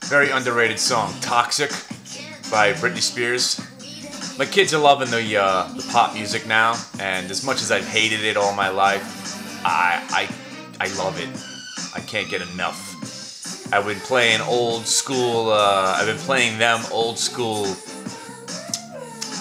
Very underrated song, Toxic by Britney Spears. My kids are loving the pop music now, and as much as I've hated it all my life, I love it. I can't get enough. I've been playing old school,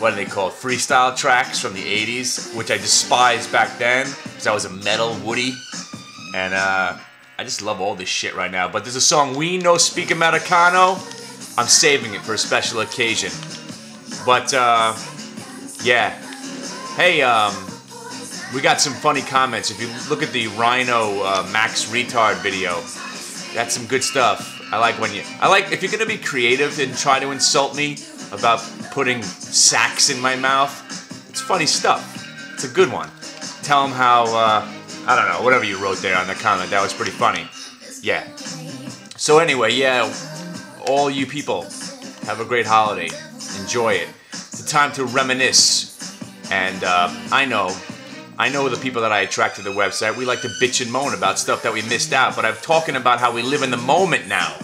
what do they call it, freestyle tracks from the 80s, which I despised back then, because I was a metal Woody, and I just love all this shit right now. But there's a song, We No Speak Americano. I'm saving it for a special occasion. But, yeah. Hey, we got some funny comments. If you look at the Rhino Max Retard video, that's some good stuff. If you're gonna be creative and try to insult me about putting sacks in my mouth, it's funny stuff. It's a good one. Tell them how, I don't know, whatever you wrote there on the comment, that was pretty funny. Yeah. So anyway, yeah, all you people, have a great holiday. Enjoy it. It's a time to reminisce. And I know the people that I attract to the website, we like to bitch and moan about stuff that we missed out, but I'm talking about how we live in the moment now.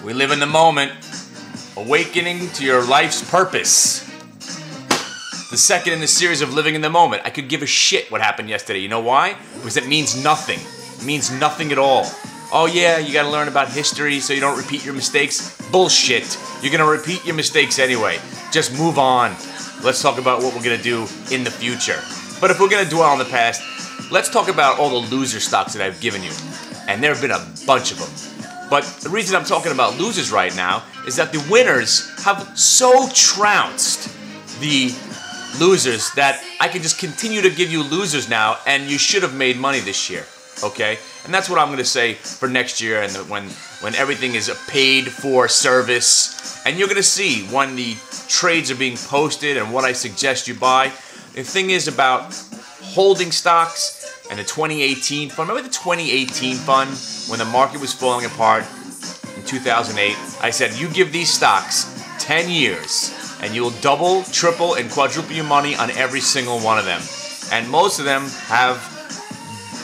We live in the moment, awakening to your life's purpose. The second in the series of Living in the Moment. I could give a shit what happened yesterday. You know why? Because it means nothing. It means nothing at all. Oh yeah, you gotta learn about history so you don't repeat your mistakes. Bullshit. You're gonna repeat your mistakes anyway. Just move on. Let's talk about what we're gonna do in the future. But if we're gonna dwell on the past, let's talk about all the loser stocks that I've given you. And there have been a bunch of them. But the reason I'm talking about losers right now is that the winners have so trounced the losers that I can just continue to give you losers now, and you should have made money this year, okay? And that's what I'm going to say for next year, and when everything is a paid-for service, and you're going to see when the trades are being posted and what I suggest you buy. The thing is about holding stocks and the 2018 fund. Remember the 2018 fund when the market was falling apart in 2008? I said, you give these stocks 10 years, and you'll double, triple, and quadruple your money on every single one of them. And most of them have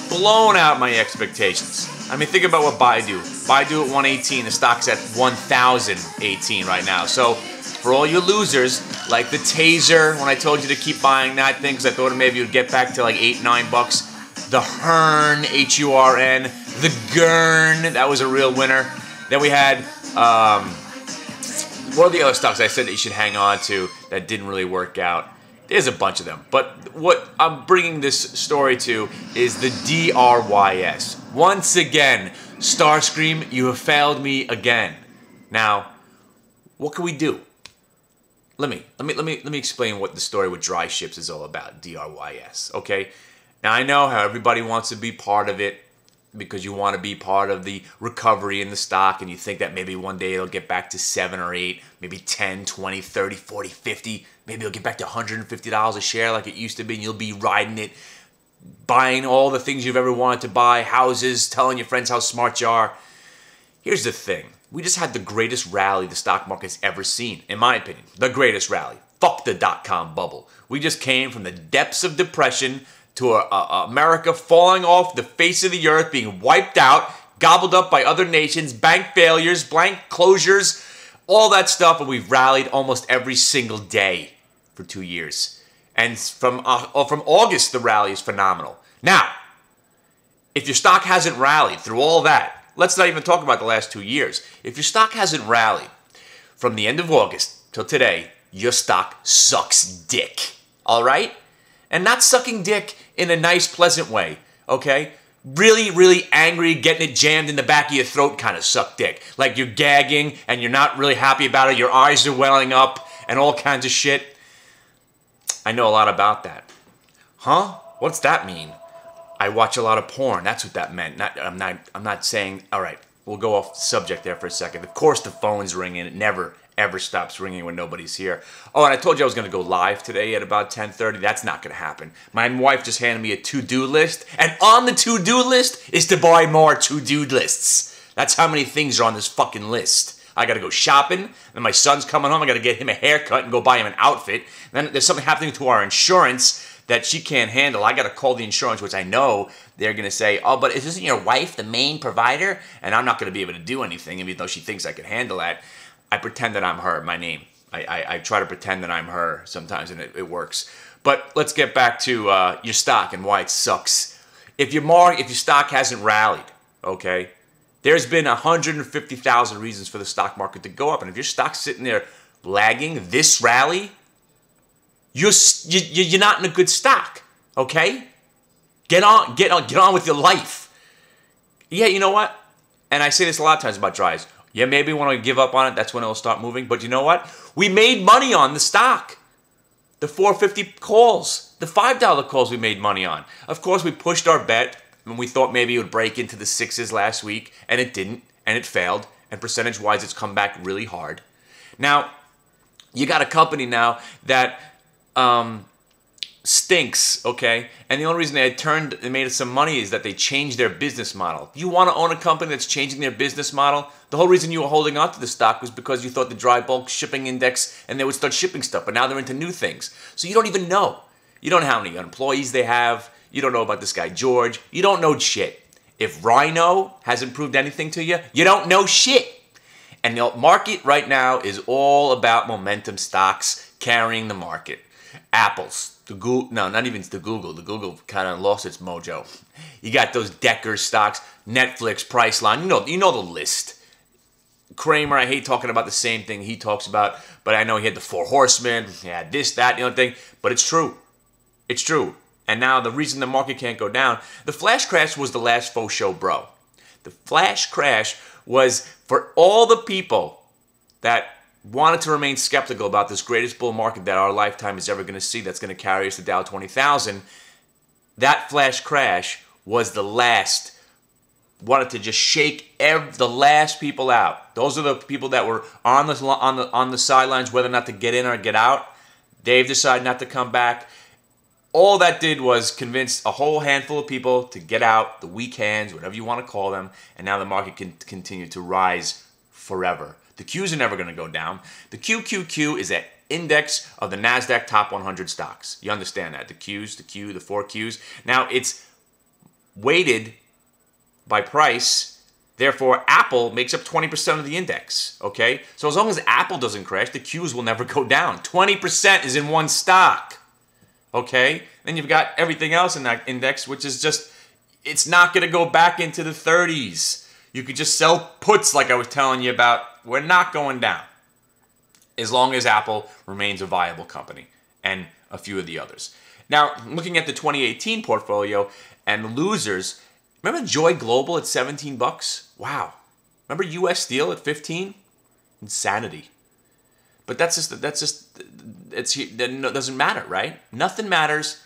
blown out my expectations. I mean, think about what Baidu. Baidu at 118, the stock's at 1,018 right now. So, for all you losers, like the Taser, when I told you to keep buying that thing, because I thought maybe you'd get back to like $8, $9. The Hurn, H-U-R-N. The Gurn, that was a real winner. Then we had, what are the other stocks I said that you should hang on to that didn't really work out? There's a bunch of them. But what I'm bringing this story to is the DRYS. Once again, Starscream, you have failed me again. Now, what can we do? Let me explain what the story with Dry Ships is all about, DRYS, okay? Now, I know how everybody wants to be part of it, because you want to be part of the recovery in the stock, and you think that maybe one day it'll get back to 7 or 8, maybe 10, 20, 30, 40, 50. Maybe it'll get back to $150 a share like it used to be, and you'll be riding it, buying all the things you've ever wanted to buy, houses, telling your friends how smart you are. Here's the thing. We just had the greatest rally the stock market's ever seen, in my opinion. The greatest rally. Fuck the dot-com bubble. We just came from the depths of depression to America falling off the face of the earth, being wiped out, gobbled up by other nations, bank failures, blank closures, all that stuff, and we've rallied almost every single day for 2 years. And from August, the rally is phenomenal. Now, if your stock hasn't rallied through all that, let's not even talk about the last 2 years. If your stock hasn't rallied from the end of August till today, your stock sucks dick. All right? And not sucking dick in a nice, pleasant way, okay? Really, really angry, getting it jammed in the back of your throat kind of suck dick. Like you're gagging and you're not really happy about it, your eyes are welling up and all kinds of shit. I know a lot about that. Huh? What's that mean? I watch a lot of porn. That's what that meant. I'm not saying, all right, we'll go off subject there for a second. Of course the phone's ringing. It never, ever stops ringing when nobody's here. Oh, and I told you I was going to go live today at about 10:30. That's not going to happen. My wife just handed me a to-do list, and on the to-do list is to buy more to-do lists. That's how many things are on this fucking list. I got to go shopping, then my son's coming home. I got to get him a haircut and go buy him an outfit. Then there's something happening to our insurance that she can't handle. I got to call the insurance, which I know they're going to say, oh, but isn't your wife the main provider? And I'm not going to be able to do anything, even though she thinks I can handle that. I pretend that I'm her, my name. I try to pretend that I'm her sometimes, and it works. But let's get back to your stock and why it sucks. If your stock hasn't rallied, okay, there's been 150,000 reasons for the stock market to go up. And if your stock's sitting there lagging this rally, you're not in a good stock, okay? Get on with your life. Yeah, you know what? And I say this a lot of times about dries. Yeah, maybe when I give up on it, that's when it'll start moving. But you know what? We made money on the stock. The 450 calls, the $5 calls we made money on. Of course, we pushed our bet when we thought maybe it would break into the sixes last week, and it didn't, and it failed. And percentage-wise, it's come back really hard. Now, you got a company now that stinks, okay? And the only reason they made some money is that they changed their business model. You want to own a company that's changing their business model? The whole reason you were holding on to the stock was because you thought the dry bulk shipping index and they would start shipping stuff, but now they're into new things. So you don't even know. You don't know how many employees they have. You don't know about this guy, George. You don't know shit. If Rhino hasn't proved anything to you, you don't know shit. And the market right now is all about momentum stocks carrying the market. Apple's, the Google, no, not even the Google. The Google kind of lost its mojo. You got those Decker stocks, Netflix, Priceline. You know the list. Kramer, I hate talking about the same thing he talks about, but I know he had the Four Horsemen, he had this, that, thing. But it's true. It's true. And now the reason the market can't go down, the flash crash was the last faux show, bro. The flash crash was for all the people that wanted to remain skeptical about this greatest bull market that our lifetime is ever going to see, that's going to carry us to Dow 20,000. That flash crash was the last. Wanted to just shake the last people out. Those are the people that were on the sidelines, whether or not to get in or get out. They've decided not to come back. All that did was convince a whole handful of people to get out, the weak hands, whatever you want to call them, and now the market can continue to rise forever. The Qs are never going to go down. The QQQ is an index of the NASDAQ top 100 stocks. You understand that? The Qs, the Q, the 4 Qs. Now, it's weighted by price. Therefore, Apple makes up 20% of the index, okay? So as long as Apple doesn't crash, the Qs will never go down. 20% is in one stock, okay? Then you've got everything else in that index, which is just, it's not going to go back into the 30s. You could just sell puts like I was telling you about. We're not going down as long as Apple remains a viable company and a few of the others. Now, looking at the 2018 portfolio and the losers, remember Joy Global at 17 bucks? Wow. Remember US Steel at 15? Insanity. But that doesn't matter, right? Nothing matters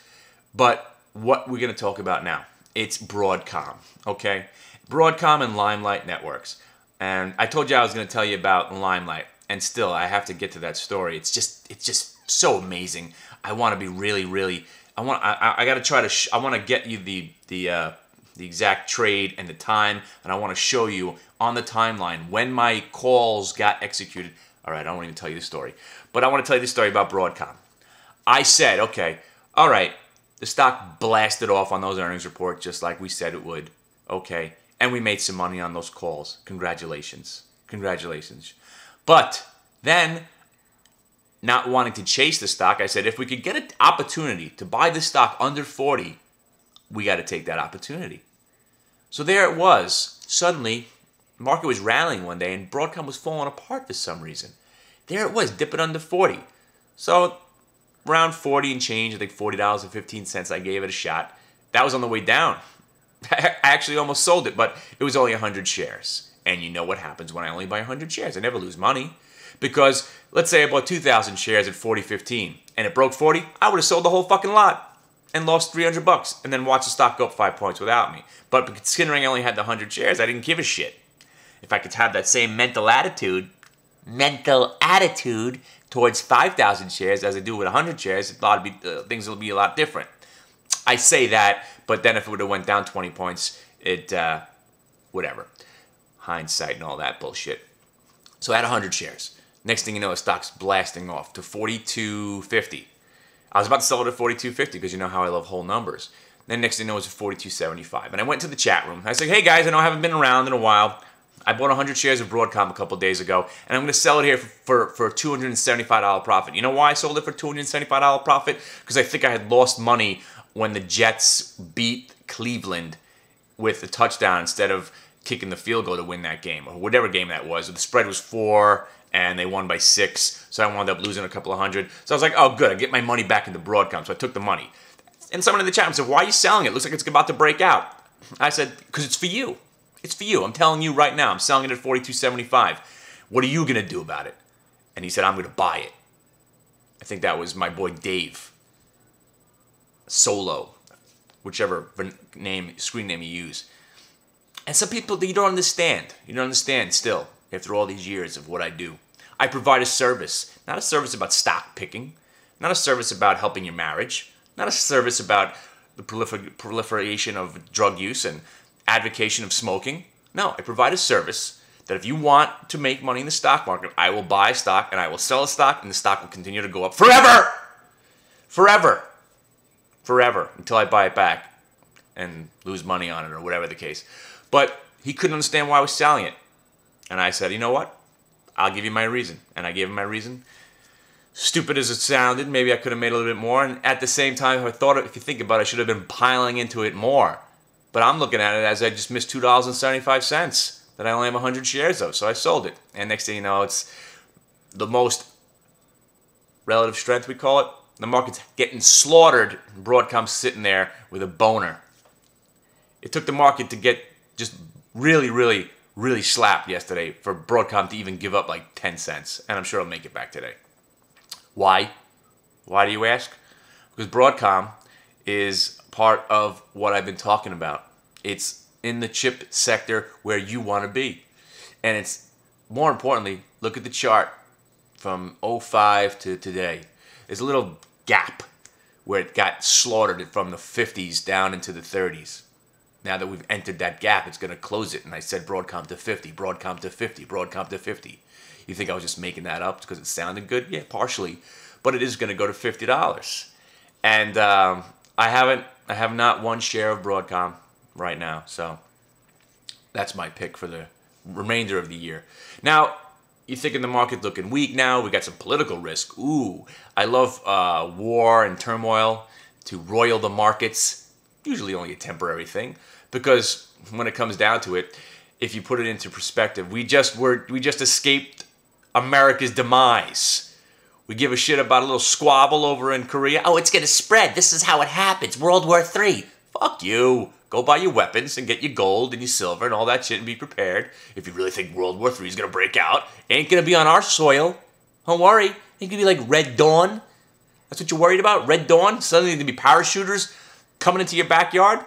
but what we're going to talk about now. It's Broadcom, okay? Broadcom and Limelight Networks. And I told you I was going to tell you about Limelight, and still I have to get to that story. It's just so amazing. I want to be really I got to try to I want to get you the exact trade and the time, and I want to show you on the timeline when my calls got executed. All right, I won't even tell you the story, but I want to tell you the story about Broadcom. I said, okay, all right, the stock blasted off on those earnings reports just like we said it would, okay, and we made some money on those calls. Congratulations. But then, not wanting to chase the stock, I said, if we could get an opportunity to buy this stock under 40, we got to take that opportunity. So there it was. Suddenly, the market was rallying one day, and Broadcom was falling apart for some reason. There it was, dipping under 40. So around 40 and change, I think $40.15, I gave it a shot. That was on the way down. I actually almost sold it, but it was only 100 shares. And you know what happens when I only buy 100 shares. I never lose money. Because let's say I bought 2,000 shares at 40.15 and it broke 40, I would have sold the whole fucking lot and lost 300 bucks and then watched the stock go up 5 points without me. But considering I only had the 100 shares, I didn't give a shit. If I could have that same mental attitude towards 5,000 shares as I do with 100 shares, things will be a lot different. I say that, but then if it would have went down 20 points, whatever. Hindsight and all that bullshit. So I had 100 shares. Next thing you know, the stock's blasting off to 42.50. I was about to sell it at 42.50 because you know how I love whole numbers. Then next thing you know, it was at 42.75. And I went to the chat room. I said, hey guys, I know I haven't been around in a while. I bought 100 shares of Broadcom a couple days ago, and I'm going to sell it here for a $275 profit. You know why I sold it for $275 profit? Because I think I had lost money when the Jets beat Cleveland with a touchdown instead of kicking the field goal to win that game, or whatever game that was. The spread was 4, and they won by 6, so I wound up losing a couple of hundred. So I was like, oh, good, I get my money back into Broadcom, so I took the money. And someone in the chat room said, why are you selling it? Looks like it's about to break out. I said, because it's for you. It's for you. I'm telling you right now, I'm selling it at $42.75. What are you going to do about it? And he said, I'm going to buy it. I think that was my boy Dave. Solo. Whichever screen name you use. And some people, you don't understand. You don't understand still, after all these years of what I do. I provide a service. Not a service about stock picking. Not a service about helping your marriage. Not a service about the proliferation of drug use and advocation of smoking. No, I provide a service that if you want to make money in the stock market, I will buy stock and I will sell a stock and the stock will continue to go up forever. Forever. Forever. Until I buy it back and lose money on it or whatever the case. But he couldn't understand why I was selling it. And I said, you know what? I'll give you my reason. And I gave him my reason. Stupid as it sounded, maybe I could have made a little bit more. And at the same time, if you think about it, I should have been piling into it more. But I'm looking at it as I just missed $2.75 that I only have 100 shares of. So I sold it. And next thing you know, it's the most relative strength, we call it. The market's getting slaughtered. Broadcom's sitting there with a boner. It took the market to get just really, really, really slapped yesterday for Broadcom to even give up like 10 cents. And I'm sure it'll make it back today. Why? Why do you ask? Because Broadcom is part of what I've been talking about. It's in the chip sector where you want to be. And it's, more importantly, look at the chart from 05 to today. There's a little gap where it got slaughtered from the 50s down into the 30s. Now that we've entered that gap, it's going to close it. And I said Broadcom to 50, Broadcom to 50, Broadcom to 50. You think I was just making that up because it sounded good? Yeah, partially. But it is going to go to $50. And I have not one share of Broadcom right now. So that's my pick for the remainder of the year. Now, you're thinking the market looking weak now. We got some political risk. Ooh, I love war and turmoil to roil the markets. Usually only a temporary thing. Because when it comes down to it, if you put it into perspective, we just escaped America's demise. We give a shit about a little squabble over in Korea. Oh, it's going to spread. This is how it happens. World War III. Fuck you. Go buy your weapons and get your gold and your silver and all that shit and be prepared. If you really think World War III is going to break out, it ain't going to be on our soil. Don't worry. It ain't going to be like Red Dawn. That's what you're worried about? Red Dawn? Suddenly there's going to be parachuters coming into your backyard?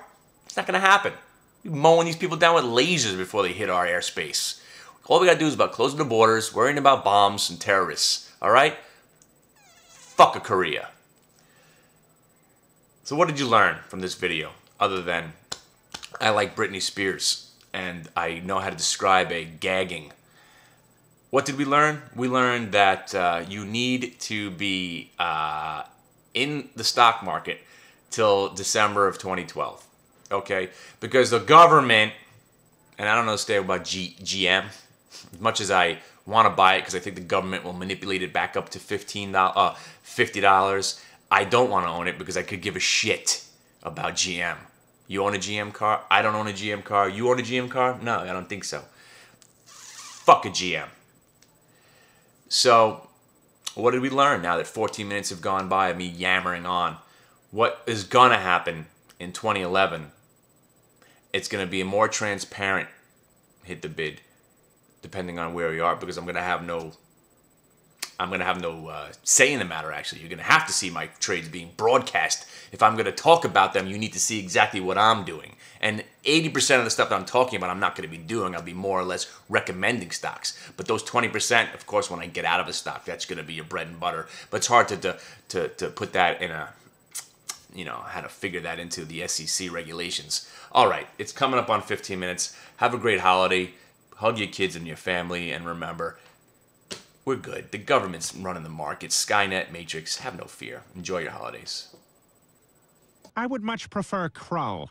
It's not going to happen. You're mowing these people down with lasers before they hit our airspace. All we got to do is about closing the borders, worrying about bombs and terrorists. All right? Fuck a Korea. So what did you learn from this video? Other than I like Britney Spears and I know how to describe a gagging. What did we learn? We learned that you need to be in the stock market till December of 2012. Okay? Because the government, and I don't know stay about GM, as much as I want to buy it because I think the government will manipulate it back up to $50. I don't want to own it because I could give a shit about GM. You own a GM car? I don't own a GM car. You own a GM car? No, I don't think so. Fuck a GM. So, what did we learn now that 14 minutes have gone by of me yammering on? What is going to happen in 2011? It's going to be a more transparent hit the bid, depending on where we are, because I'm going to have no say in the matter, actually. You're going to have to see my trades being broadcast. If I'm going to talk about them, you need to see exactly what I'm doing. And 80% of the stuff that I'm talking about, I'm not going to be doing. I'll be more or less recommending stocks. But those 20%, of course, when I get out of a stock, that's going to be your bread and butter. But it's hard to put that in a, how to figure that into the SEC regulations. All right, it's coming up on 15 minutes. Have a great holiday. Hug your kids and your family. And remember, We're good. The government's running the market. Skynet, Matrix, have no fear. Enjoy your holidays. I would much prefer Krull.